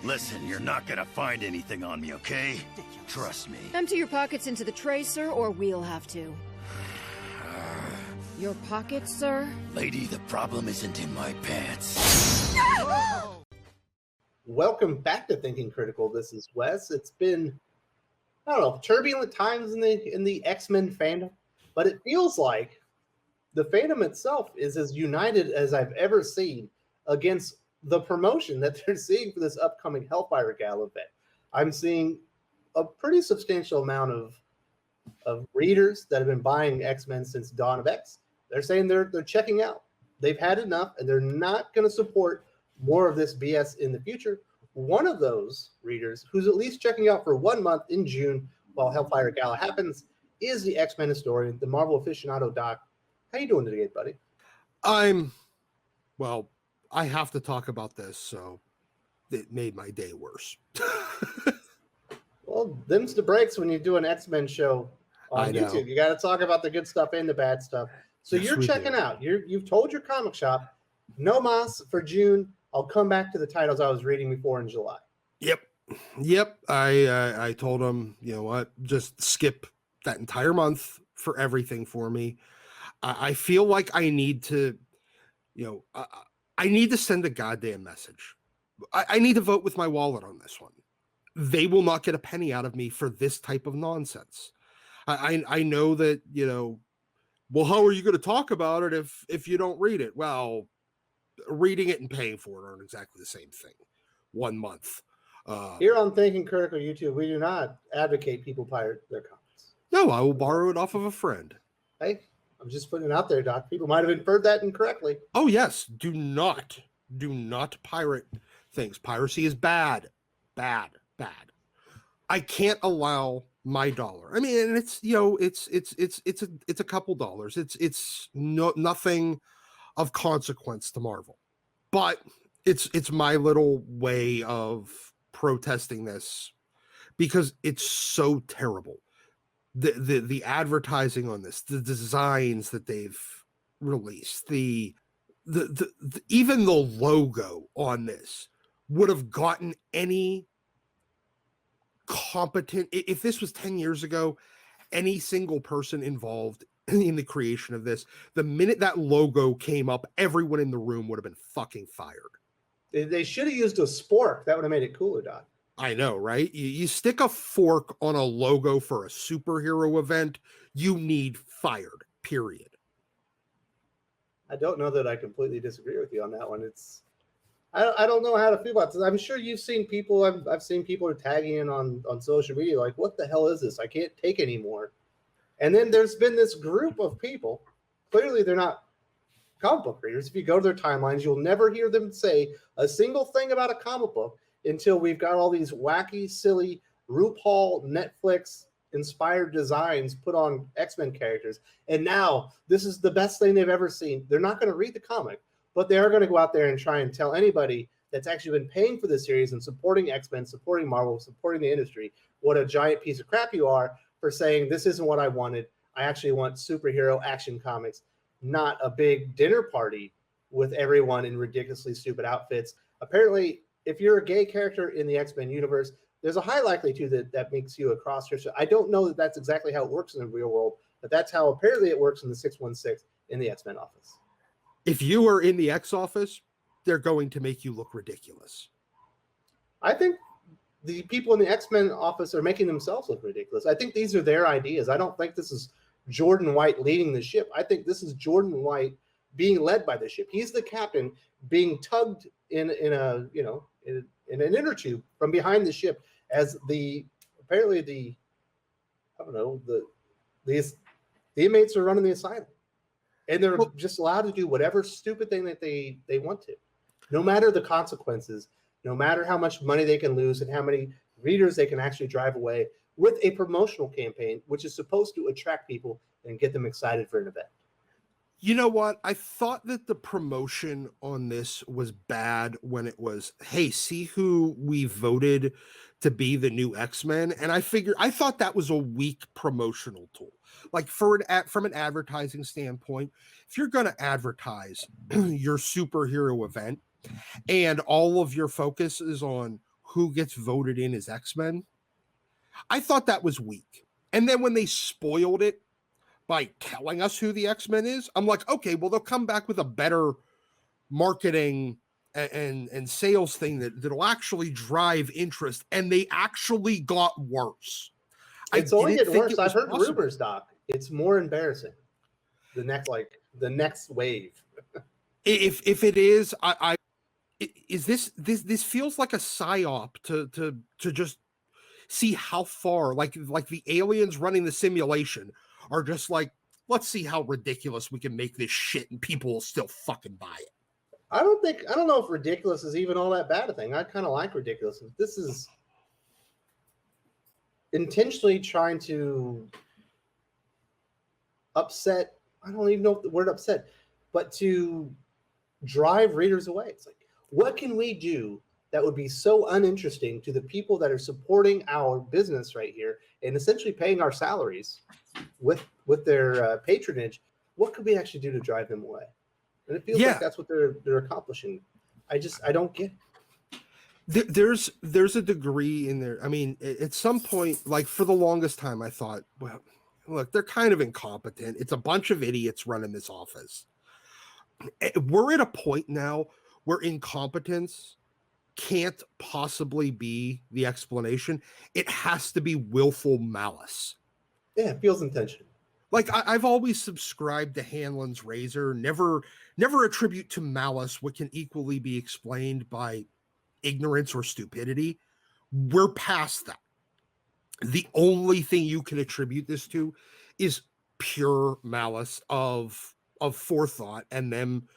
Listen, you're not gonna find anything on me, okay? Trust me. Empty your pockets into the tray, sir, or we'll have to. Your pockets, sir? Lady, the problem isn't in my pants. Welcome back to Thinking Critical. This is Wes. It's been, I don't know, turbulent times in the X-Men fandom, but it feels like the fandom itself is as united as I've ever seen against the promotion that they're seeing for this upcoming Hellfire Gala event. I'm seeing a pretty substantial amount of readers that have been buying X-Men since Dawn of X. They're saying they're checking out. They've had enough, and they're not going to support more of this BS in the future. One of those readers, who's at least checking out for 1 month in June while Hellfire Gala happens, is the X-Men historian, the Marvel aficionado Doc. How you doing today, buddy? I have to talk about this, so it made my day worse. Well, them's the breaks when you do an X-Men show on YouTube. You got to talk about the good stuff and the bad stuff. So yes, you're checking out. You've told your comic shop, no mas for June. I'll come back to the titles I was reading before in July. Yep. I told them, you know what, just skip that entire month for everything for me. I feel like I need to, I need to send a goddamn message. I need to vote with my wallet on this one. They will not get a penny out of me for this type of nonsense. I know that, well, how are you going to talk about it if you don't read it? Well, reading it and paying for it aren't exactly the same thing. 1 month. Here on Thinking Critical YouTube, we do not advocate people pirate their comics. No, I will borrow it off of a friend. Hey, I'm just putting it out there, Doc. People might have inferred that incorrectly. Oh, yes. Do not pirate things. Piracy is bad. Bad. I can't allow my dollar. I mean, and it's a couple dollars. It's nothing of consequence to Marvel. But it's my little way of protesting this because it's so terrible. The advertising on this, the designs that they've released, the even the logo on this would have gotten any competent, if this was 10 years ago, any single person involved in the creation of this, the minute that logo came up, everyone in the room would have been fucking fired. They should have used a spork. That would have made it cooler, Doc. I know, right? You stick a fork on a logo for a superhero event, you need fired, period. I don't know that I completely disagree with you on that one. I don't know how to feel about this. I'm sure you've seen people, I've seen people are tagging in on social media like, what the hell is this? I can't take anymore. And then there's been this group of people, clearly they're not comic book readers. If you go to their timelines, you'll never hear them say a single thing about a comic book until we've got all these wacky, silly, RuPaul, Netflix-inspired designs put on X-Men characters. And now this is the best thing they've ever seen. They're not going to read the comic, but they are going to go out there and try and tell anybody that's actually been paying for this series and supporting X-Men, supporting Marvel, supporting the industry, what a giant piece of crap you are for saying this isn't what I wanted. I actually want superhero action comics, not a big dinner party with everyone in ridiculously stupid outfits. Apparently, if you're a gay character in the X-Men universe, there's a high likelihood that makes you a cross-dresser. I don't know that that's exactly how it works in the real world, but that's how apparently it works in the 616 in the X-Men office. If you are in the X office, they're going to make you look ridiculous. I think the people in the X-Men office are making themselves look ridiculous. I think these are their ideas. I don't think this is Jordan White leading the ship. I think this is Jordan White being led by the ship. He's the captain being tugged in an inner tube from behind the ship as the inmates are running the asylum. And they're just allowed to do whatever stupid thing that they want to, no matter the consequences, no matter how much money they can lose and how many readers they can actually drive away with a promotional campaign, which is supposed to attract people and get them excited for an event. You know what? I thought that the promotion on this was bad when it was, hey, see who we voted to be the new X-Men. And I thought that was a weak promotional tool. Like from an advertising standpoint, if you're going to advertise your superhero event and all of your focus is on who gets voted in as X-Men. I thought that was weak. And then when they spoiled it by telling us who the X-Men is, I'm like, okay, well, they'll come back with a better marketing and sales thing that'll actually drive interest. And they actually got worse. It's only getting worse. I've heard rumors, Doc. It's more embarrassing. The next wave. If it is, is this feels like a psyop to just see how far, like the aliens running the simulation are just like, let's see how ridiculous we can make this shit and people will still fucking buy it. I don't know if ridiculous is even all that bad a thing. I kind of like ridiculous. This is intentionally trying to upset, I don't even know if the word upset, but to drive readers away. It's like, what can we do that would be so uninteresting to the people that are supporting our business right here and essentially paying our salaries with their patronage? What could we actually do to drive them away? And it feels like that's what they're accomplishing. I don't get it. There's a degree in there. I mean, at some point, like for the longest time, I thought, well, look, they're kind of incompetent. It's a bunch of idiots running this office. We're at a point now where incompetence can't possibly be the explanation. It has to be willful malice. Yeah, it feels intentional. Like I've always subscribed to Hanlon's razor. Never attribute to malice what can equally be explained by ignorance or stupidity. We're past that. The only thing you can attribute this to is pure malice of forethought and them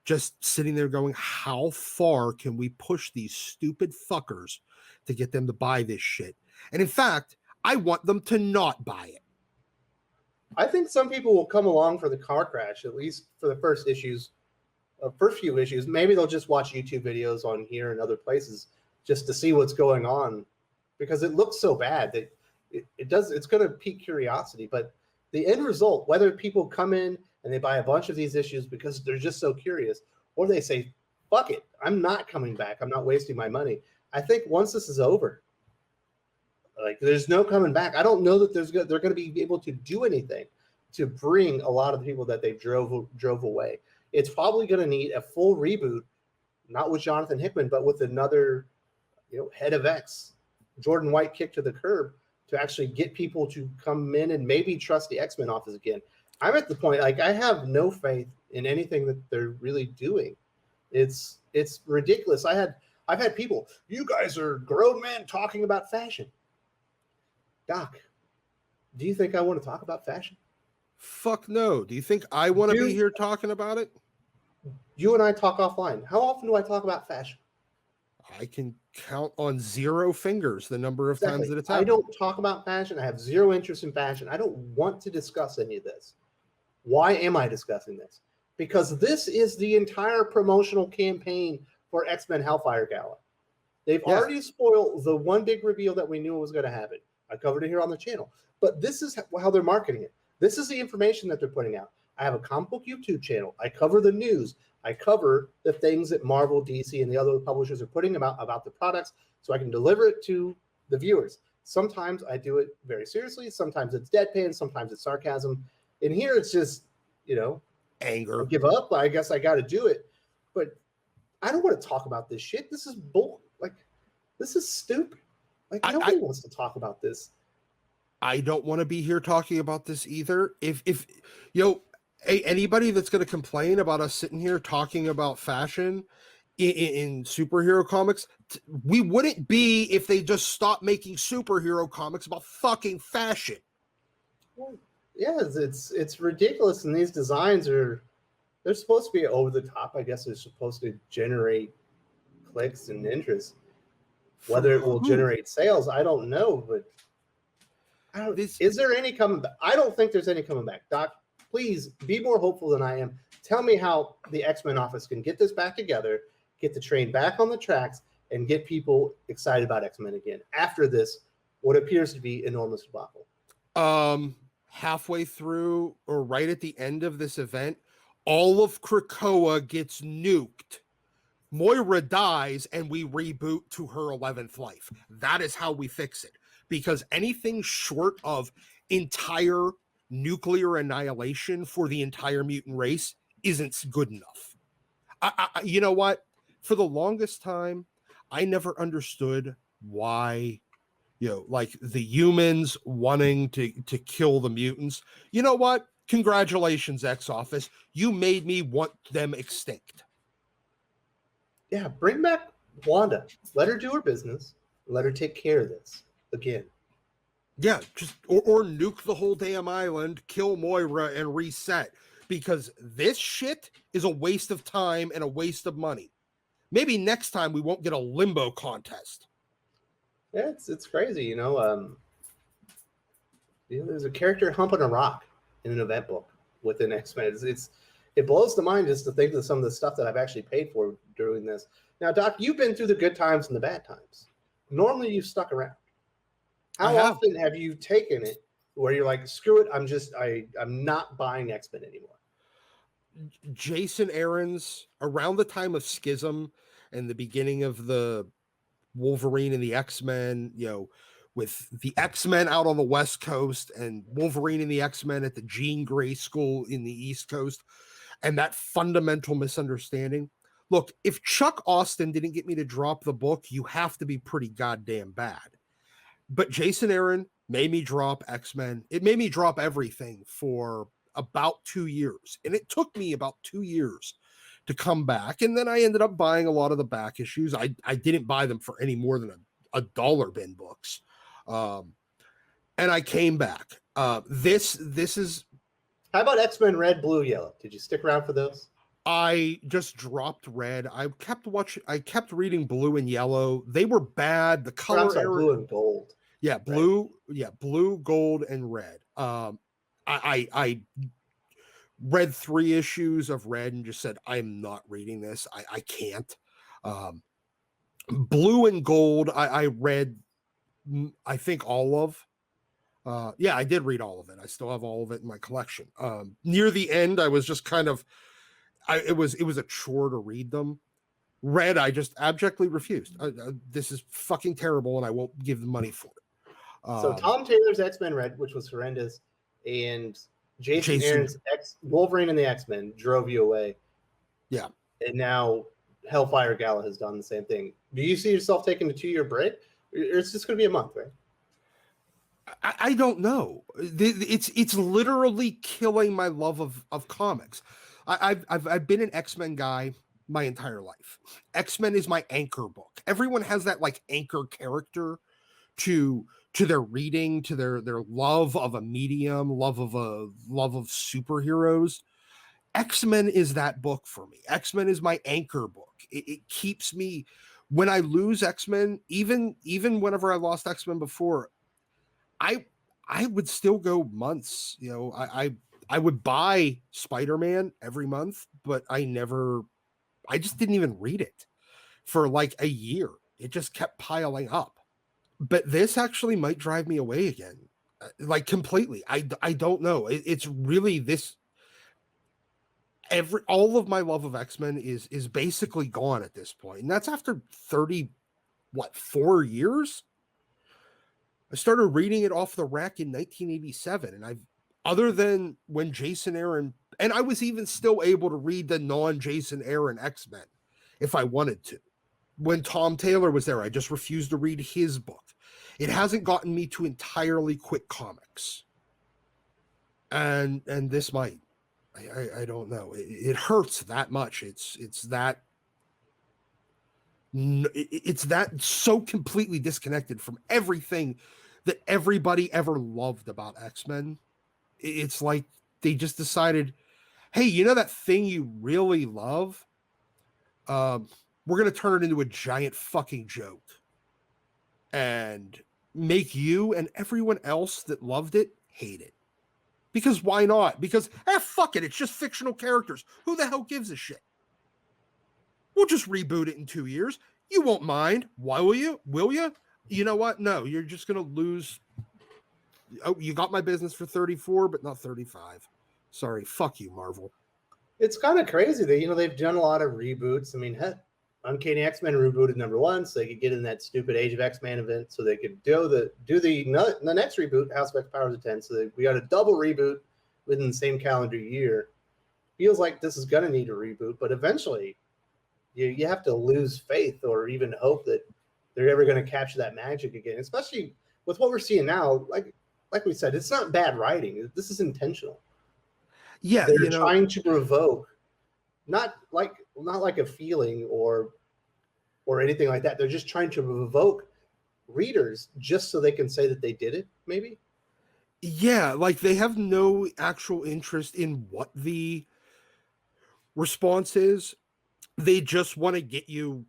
just sitting there going, how far can we push these stupid fuckers to get them to buy this shit? And in fact, I want them to not buy it. I think some people will come along for the car crash, at least for the first few issues. Maybe they'll just watch YouTube videos on here and other places just to see what's going on, because it looks so bad that it's going to pique curiosity. But the end result, whether people come in and they buy a bunch of these issues because they're just so curious, or they say, fuck it, I'm not coming back, I'm not wasting my money. I think once this is over, like, there's no coming back. I don't know that they're going to be able to do anything to bring a lot of the people that they drove away. It's probably going to need a full reboot, not with Jonathan Hickman, but with another, head of X, Jordan White, kick to the curb to actually get people to come in and maybe trust the XMen Office again. I'm at the point, like, I have no faith in anything that they're really doing. It's ridiculous. I've had people, you guys are grown men talking about fashion. Doc, do you think I want to talk about fashion? Fuck no. Do you think I want to be here talking about it? You and I talk offline. How often do I talk about fashion? I can count on 0 fingers the number of times that it's happened. I don't talk about fashion. I have 0 interest in fashion. I don't want to discuss any of this. Why am I discussing this? Because this is the entire promotional campaign for X-Men Hellfire Gala. They've already spoiled the one big reveal that we knew was going to happen. I covered it here on the channel. But this is how they're marketing it. This is the information that they're putting out. I have a comic book YouTube channel. I cover the news. I cover the things that Marvel, DC, and the other publishers are putting about the products so I can deliver it to the viewers. Sometimes I do it very seriously. Sometimes it's deadpan. Sometimes it's sarcasm. And here it's just, anger. Give up. I guess I got to do it. But I don't want to talk about this shit. This is bull. Like, this is stupid. Like, nobody wants to talk about this. I don't want to be here talking about this either. If anybody that's going to complain about us sitting here talking about fashion in superhero comics, we wouldn't be if they just stopped making superhero comics about fucking fashion. Well, yeah, it's ridiculous, and these designs they're supposed to be over the top. I guess they're supposed to generate clicks and interest. Whether it will generate sales, I don't know, but is there any coming back? I don't think there's any coming back. Doc, please be more hopeful than I am. Tell me how the X-Men Office can get this back together, get the train back on the tracks, and get people excited about X-Men again after this, what appears to be enormous debacle. Halfway through or right at the end of this event, all of Krakoa gets nuked Moira dies and we reboot to her 11th life. That is how we fix it. Because anything short of entire nuclear annihilation for the entire mutant race isn't good enough. You know what? For the longest time, I never understood why, like the humans wanting to kill the mutants. You know what? Congratulations, X-Office. You made me want them extinct. Yeah, bring back Wanda. Let her do her business. Let her take care of this again. Yeah, just or nuke the whole damn island, kill Moira, and reset. Because this shit is a waste of time and a waste of money. Maybe next time we won't get a limbo contest. Yeah, it's crazy, there's a character humping a rock in an event book within X-Men. It blows the mind just to think of some of the stuff that I've actually paid for doing this. Now, Doc, you've been through the good times and the bad times. Normally, you've stuck around. How often have you taken it where you're like, screw it, I'm not buying X-Men anymore? Jason Aaron's around the time of Schism and the beginning of the Wolverine and the X-Men, with the X-Men out on the West Coast and Wolverine and the X-Men at the Jean Grey School in the East Coast, and that fundamental misunderstanding. Look, if Chuck Austen didn't get me to drop the book, you have to be pretty goddamn bad. But Jason Aaron made me drop X-Men. It made me drop everything for about 2 years. And it took me about 2 years to come back. And then I ended up buying a lot of the back issues. I didn't buy them for any more than a dollar bin books. And I came back. This is... How about X-Men Red, Blue, Yellow? Did you stick around for those? I just dropped Red. I kept reading Blue and Yellow. They were bad. The color era... Blue and Gold. Yeah, blue, right. Yeah, blue, gold, and red. I read 3 issues of Red and just said, I'm not reading this. I can't. Blue and Gold, I read, I think all of. Yeah, I did read all of it. I still have all of it in my collection. Near the end, I was just kind of, it was a chore to read them. Red, I just abjectly refused. This is fucking terrible, and I won't give the money for it. So Tom Taylor's X-Men Red, which was horrendous, and Jason Aaron's Wolverine and the X-Men drove you away. Yeah. And now Hellfire Gala has done the same thing. Do you see yourself taking a 2-year break? Or it's just going to be a month, right? I don't know. It's literally killing my love of comics. I've been an X-Men guy my entire life. X-Men is my anchor book. Everyone has that like anchor character to their reading, to their love of a medium, love of superheroes. X-Men is that book for me. X-Men is my anchor book. It keeps me, when I lose X-Men, even whenever I lost X-Men before, I would still go months. I would buy Spider-Man every month, but I just didn't even read it for like a year. It just kept piling up. But this actually might drive me away again, like completely. I don't know. It's really this. All of my love of X-Men is basically gone at this point, and that's after 4 years. I started reading it off the rack in 1987, and other than when Jason Aaron, and I was even still able to read the non-Jason Aaron X-Men if I wanted to. When Tom Taylor was there, I just refused to read his book. It hasn't gotten me to entirely quit comics. And this might. I don't know. It hurts that much. It's that so completely disconnected from everything that everybody ever loved about X-Men. It's like they just decided, hey, you know that thing you really love? We're going to turn it into a giant fucking joke and make you and everyone else that loved it hate it. Because why not? Because, fuck it. It's just fictional characters. Who the hell gives a shit? We'll just reboot it in 2 years. You won't mind. Why will you? Will you? You know what? No, you're just going to lose. Oh, you got my business for 34, but not 35. Sorry. Fuck you, Marvel. It's kind of crazy that, they've done a lot of reboots. I mean, heck, Uncanny X-Men rebooted #1, so they could get in that stupid Age of X-Men event, so they could do the next reboot, House of X Powers of 10. So we got a double reboot within the same calendar year. Feels like this is going to need a reboot, but eventually you have to lose faith or even hope that they're ever going to capture that magic again, especially with what we're seeing now. Like we said, it's not bad writing. This is intentional. Yeah, they're trying to provoke, not like a feeling or anything like that. They're just trying to provoke readers just so they can say that they did it, maybe. Yeah, like they have no actual interest in what the response is. They just want to get you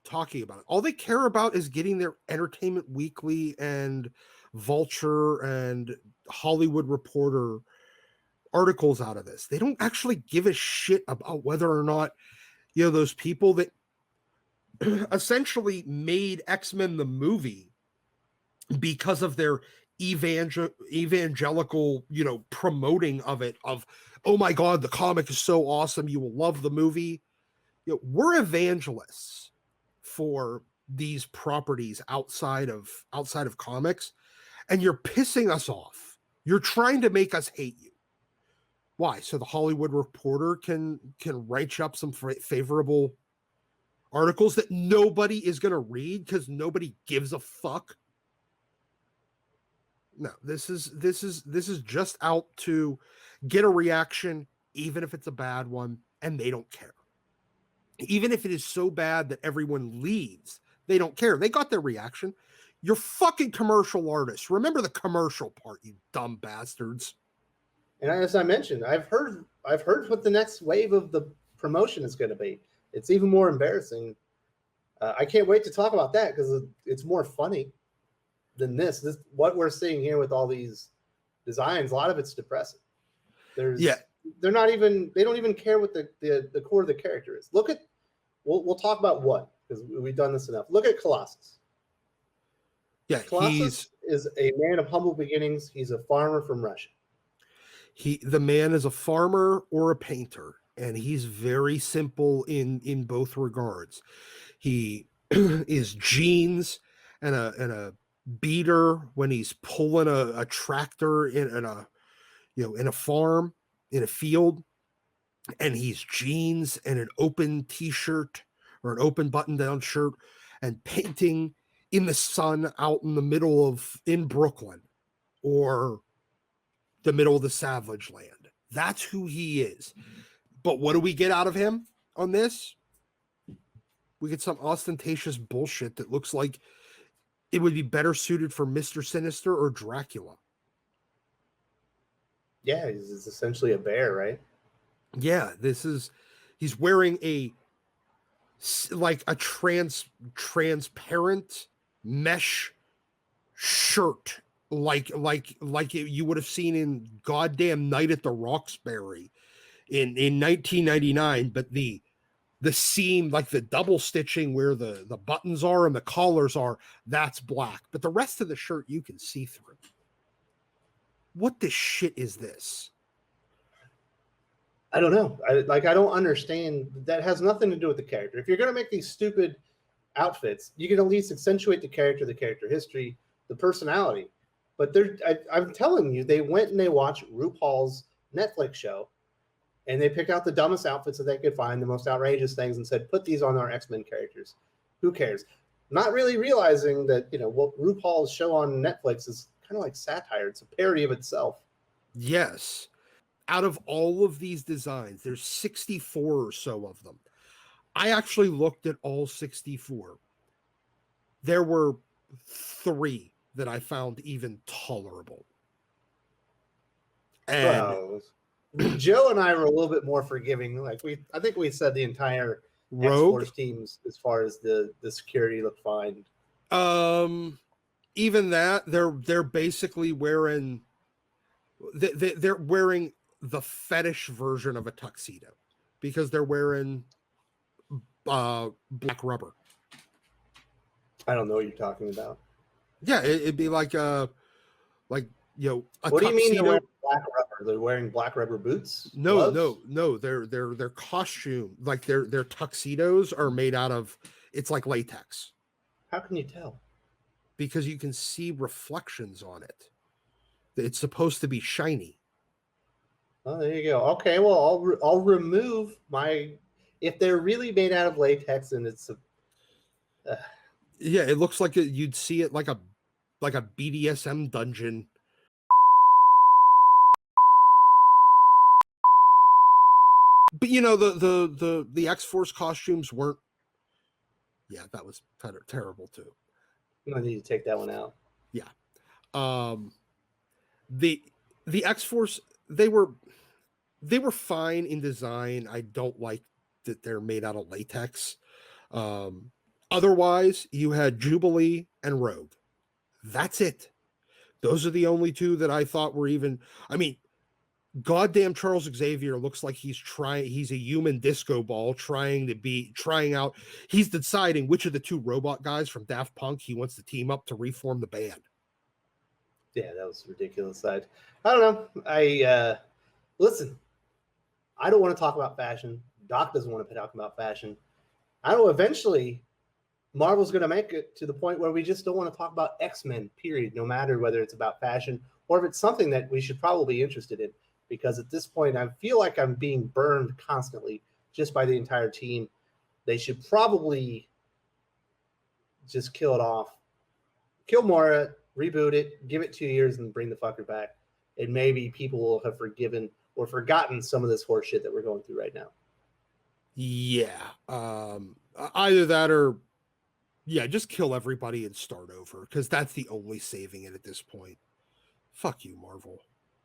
talking about it. All they care about is getting their Entertainment Weekly and Vulture and Hollywood Reporter articles out of this. They don't actually give a shit about whether or not, those people that essentially made X-Men the movie because of their evangelical, promoting of it, of, oh my God, the comic is so awesome, you will love the movie. We're evangelists for these properties outside of comics, and you're pissing us off. You're trying to make us hate you. Why? So the Hollywood Reporter can write up some favorable articles that nobody is going to read because nobody gives a fuck. No, this is just out to get a reaction, even if it's a bad one, and they don't care. Even if it is so bad that everyone leaves, they don't care. They got their reaction. You're fucking commercial artists. Remember the commercial part, you dumb bastards. And as I mentioned, I've heard what the next wave of the promotion is going to be. It's even more embarrassing. I can't wait to talk about that because it's more funny than this. What we're seeing here with all these designs, a lot of it's depressing. They don't even care what the core of the character is. Look at, we'll talk about one because we've done this enough. Look at Colossus. Yeah, Colossus is a man of humble beginnings. He's a farmer from Russia. The man is a farmer or a painter, and he's very simple in both regards. He is jeans and a beater when he's pulling a tractor in a farm, in a field, and he's jeans and an open t-shirt or an open button-down shirt and painting in the sun out in Brooklyn or the middle of the Savage Land. That's who he is. But what do we get out of him on this? We get some ostentatious bullshit that looks like it would be better suited for Mr. Sinister or Dracula. Yeah, he's essentially a bear, right? Yeah, he's wearing a transparent mesh shirt, like you would have seen in goddamn Night at the Roxbury in 1999, but the seam, like the double stitching where the buttons are and the collars are, that's black, but the rest of the shirt you can see through. What the shit is this? I don't know. I don't understand. That has nothing to do with the character. If you're going to make these stupid outfits, you can at least accentuate the character history, the personality. But I'm telling you, they went and they watched RuPaul's Netflix show, and they picked out the dumbest outfits that they could find, the most outrageous things, and said, put these on our X-Men characters. Who cares? Not really realizing that, what RuPaul's show on Netflix is kind of like satire. It's a parody of itself. Yes. Out of all of these designs, there's 64 or so of them. I actually looked at all 64. There were 3 that I found even tolerable. And Joe and I were a little bit more forgiving. I think we said the entire X-Force teams, as far as the security, looked fine. Even that, they're basically wearing they're wearing the fetish version of a tuxedo because they're wearing black rubber. I don't know what you're talking about. Yeah, it'd be like a What do you mean they're tuxedo. wearing black rubber? They're wearing black rubber boots? No, Gloves? no. Their costume, like their tuxedos, are made out of. It's like latex How can you tell? because you can see reflections on it. It's supposed to be shiny. Oh, there you go. Okay, well, I'll remove my. If they're really made out of latex, and it's Yeah, it looks like you'd see it like a BDSM dungeon. But the X-Force costumes weren't. Yeah, that was kind of terrible too. I need to take that one out. Yeah. The X-Force, they were fine in design. I don't like that they're made out of latex. Otherwise, you had Jubilee and Rogue. That's it. Those are the only two that I thought were even. I mean, goddamn, Charles Xavier looks like he's a human disco ball trying out. He's deciding which of the two robot guys from Daft Punk he wants to team up to reform the band. Yeah, that was ridiculous. I don't know. Listen, I don't want to talk about fashion. Doc doesn't want to talk about fashion. I know eventually Marvel's going to make it to the point where we just don't want to talk about X-Men, period, no matter whether it's about fashion or if it's something that we should probably be interested in. Because at this point, I feel like I'm being burned constantly just by the entire team. They should probably just kill it off. Kill Mora, reboot it, give it 2 years, and bring the fucker back. And maybe people will have forgiven or forgotten some of this horse shit that we're going through right now. Yeah. Either that or, yeah, just kill everybody and start over, because that's the only saving it at this point. Fuck you, Marvel.